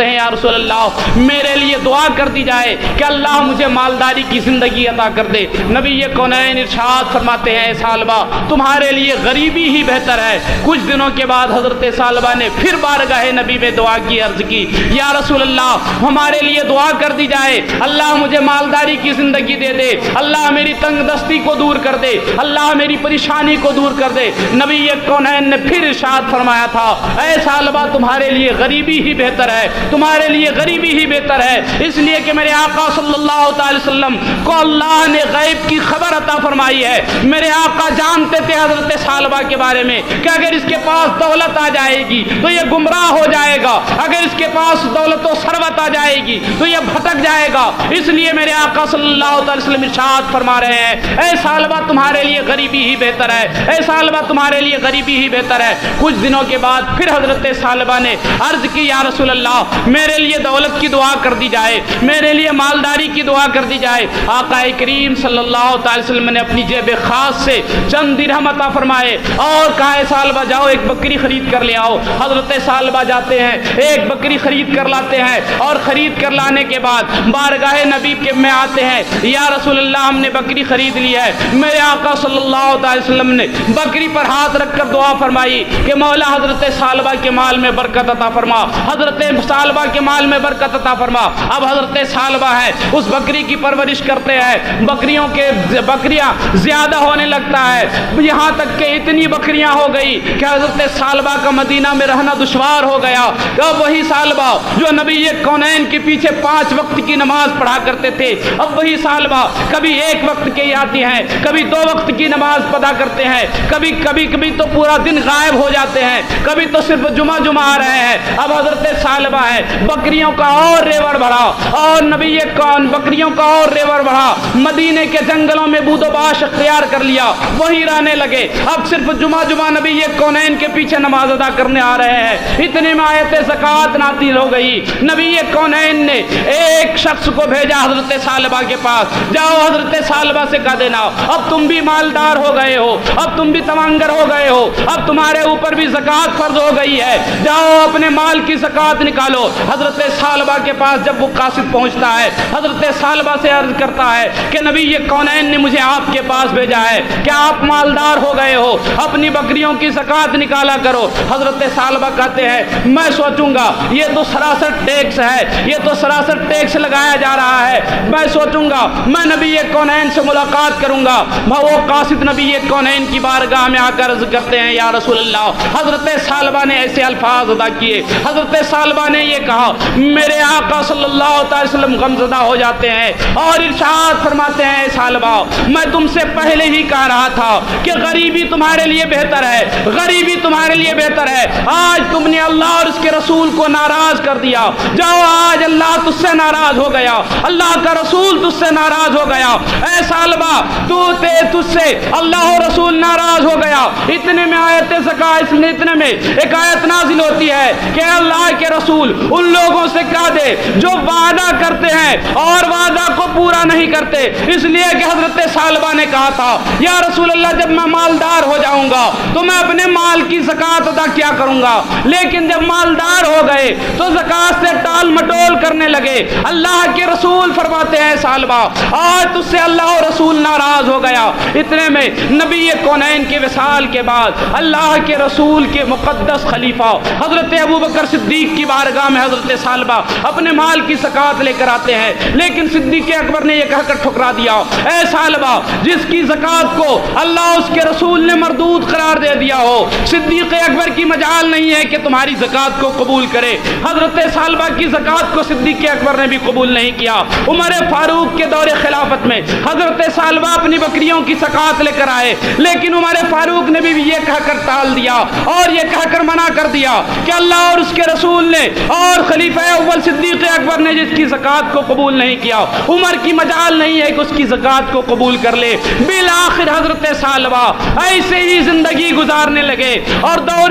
کرتے ہیں یا رسول اللہ میرے لیے دعا کر دی جائے کہ اللہ مجھے مالداری کی زندگی عطا کر دے۔ نبی کونین ارشاد فرماتے ہیں اے ثعلبہ تمہارے لیے غریبی ہی بہتر ہے۔ کچھ دنوں کے بعد حضرت ثعلبہ نے پھر بارگاہ نبی میں دعا کی، عرض کی یا رسول اللہ ہمارے لیے دعا کر دی جائے، اللہ مجھے مالداری کی زندگی دے دے، اللہ میری تنگ دستی کو دور کر دے، اللہ میری پریشانی کو دور کر دے۔ نبی کونین نے پھر ارشاد فرمایا تھا اے ثعلبہ تمہارے لیے غریبی ہی بہتر ہے، تمہارے لیے غریبی ہی بہتر ہے، اس لیے کہ میرے آقا صلی اللہ تعالی وسلم کو اللہ نے غیب کی خبر عطا فرمائی ہے۔ میرے آقا جانتے تھے حضرت ثعلبہ کے بارے میں کہ اگر اس کے پاس دولت آ جائے گی تو یہ گمراہ ہو جائے گا، اگر اس کے پاس دولت و ثروت آ جائے گی تو یہ بھٹک جائے گا، اس لیے میرے آقا صلی اللہ تعالی وسلم ارشاد فرما رہے ہیں اے ثعلبہ تمہارے لیے غریبی ہی بہتر ہے، اے ثعلبہ تمہارے لیے غریبی ہی بہتر ہے۔ کچھ دنوں کے بعد پھر حضرت ثعلبہ نے عرض کی یا رسول اللہ میرے لیے دولت کی دعا کر دی جائے، میرے لیے مالداری کی دعا کر دی جائے۔ آقا کریم صلی اللہ تعالی وسلم نے اپنی جیب خاص سے چند درہم عطا فرمائے اور کہا اے ثعلبہ جاؤ ایک بکری خرید کر لے آؤ۔ حضرت ثعلبہ جاتے ہیں، ایک بکری خرید کر لاتے ہیں اور خرید کر لانے کے بعد بارگاہ نبی کے میں آتے ہیں یا رسول اللہ ہم نے بکری خرید لی ہے۔ میرے آقا صلی اللہ تعالی وسلم نے بکری پر ہاتھ رکھ کر دعا فرمائی کہ مولا حضرت ثعلبہ کے مال میں برکت عطا فرما، حضرت ثعلبہ کے مال میں برکت عطا فرما۔ اب حضرت ثعلبہ ہے اس بکری کی پرورش کرتے ہیں، بکریاں زیادہ ہونے لگتا ہے، یہاں تک کہ اتنی بکریاں ہو گئی کہ حضرت ثعلبہ کا مدینہ میں رہنا دشوار ہو گیا۔ اب وہی ثعلبہ جو نبی کونین کے پیچھے 5 وقت کی نماز پڑھا کرتے تھے، اب وہی ثعلبہ کبھی 1 وقت کے آتی ہیں، کبھی 2 وقت کی نماز پڑھا کرتے ہیں، کبھی تو پورا دن غائب ہو جاتے ہیں، کبھی تو صرف جمعہ آ رہے ہیں۔ اب حضرت ثعلبہ ہے بکریوں کا اور ریوڑ بڑھا اور نبی کون بکریوں کا اور ریوڑ بڑھا، مدینے کے جنگلوں میں بود و باش اختیار کر لیا، وہی رہنے لگے۔ اب صرف جمعہ نبی کونین کے پیچھے نماز ادا کرنے آ رہے ہیں، اتنے میں آیت زکوٰۃ نازل ہو گئی۔ نبی کونین نے ایک شخص کو بھیجا حضرت ثعلبہ کے پاس، جاؤ حضرت ثعلبہ سے کہہ دینا اب تم بھی مالدار ہو گئے ہو، اب تم بھی تمنگر ہو گئے ہو، اب تمہارے اوپر بھی زکوٰۃ فرض ہو گئی ہے، جاؤ اپنے مال کی زکوٰۃ نکالو۔ حضرت ثعلبہ کے پاس جب وہ قاصد پہنچتا ہے حضرت ثعلبہ سے عرض کرتا ہے کہ نبی کونین نے مجھے آپ کے پاس بھیجا ہے کہ آپ مالدار ہو گئے ہو، اپنی بکریوں کی زکوٰۃ نکالا کرو۔ حضرت ثعلبہ کہتے ہیں میں سوچوں گا یہ تو سراسر ٹیکس ہے، یہ تو سراسر ٹیکس لگایا جا رہا ہے، میں سوچوں گا میں نبی کونین سے ملاقات کروں گا۔ وہ قاصد نبی کونین کی بارگاہ میں آ کر عرض کرتے ہیں یا رسول اللہ حضرت ثعلبہ نے ایسے الفاظ ادا کیے، حضرت ثعلبہ نے یہ کہا میرے آقا صلی اللہ تعالی وسلم غمزدہ ہو جاتے ہیں اور ارشاد فرماتے ہیں ثعلبہ میں تم سے پہلے ہی کہہ رہا تھا کہ غریبی تمہارے لیے بہتر ہے، غریبی تمہارے لیے بہتر ہے۔ آج تم نے اللہ اور اس کے رسول کو ناراض کر دیا، جاؤ آج اللہ تجھ سے ناراض ہو گیا، اللہ کا رسول تجھ سے ناراض ہو گیا۔ اے ثعلبہ تجھ سے اللہ اور رسول ناراض ہو گیا۔ اتنے میں آیت زکوٰۃ، اتنے میں ایک آیت نازل ہوتی ہے کہ اللہ کے رسول ان لوگوں سے کہہ دے جو وعدہ کرتے ہیں اور وعدہ کو پورا نہیں کرتے، اس لیے کہ حضرت ثعلبہ نے کہا تھا یا رسول اللہ جب میں مالدار ہو جاؤں گا تو میں اپنے مال کی زکوٰۃ ادا کیا کروں گا، لیکن جب مالدار ہو گئے تو زکوٰۃ سے ٹال مٹول کرنے لگے۔ اللہ کے رسول فرماتے ہیں ثعلبہ آج تجھ سے اللہ اور رسول ناراض ہو گیا۔ اتنے میں نبی کونین کے وصال کے بعد اللہ کے رسول کے مقدس خلیفہ حضرت ابوبکر صدیق کی بارگاہ میں حضرت ثعلبہ اپنے مال کی زکوٰۃ لے کر آتے ہیں، لیکن صدیق اکبر نے یہ کہہ کر ٹھکرا دیا اے ثعلبہ جس کی زکوٰۃ کو اللہ اس کے رسول نے مردود قرار دے دیا ہو، صدیق اکبر کی مجال نہیں ہے کہ تمہاری زکوٰۃ کو قبول کرے۔ حضرت ثعلبہ کی زکوٰۃ کو صدیق اکبر نے بھی قبول نہیں کیا۔ عمر فاروق کے دور خلافت میں حضرت ثعلبہ اپنی بکریوں کی زکوٰۃ لے کر آئے، لیکن عمر فاروق نے بھی یہ کہہ کر ٹال دیا اور یہ کہہ کر منع کر دیا کہ اللہ اور اس کے رسول نے اور خلیفہ اول صدیق اکبر نے جس کی زکوٰۃ کو قبول نہیں کیا، عمر کی مجال نہیں ہے کہ اس کی زکوٰۃ کو قبول کر لے۔ بالآخر حضرت ثعلبہ ایسے ہی زندگی گزارنے لگے اور دور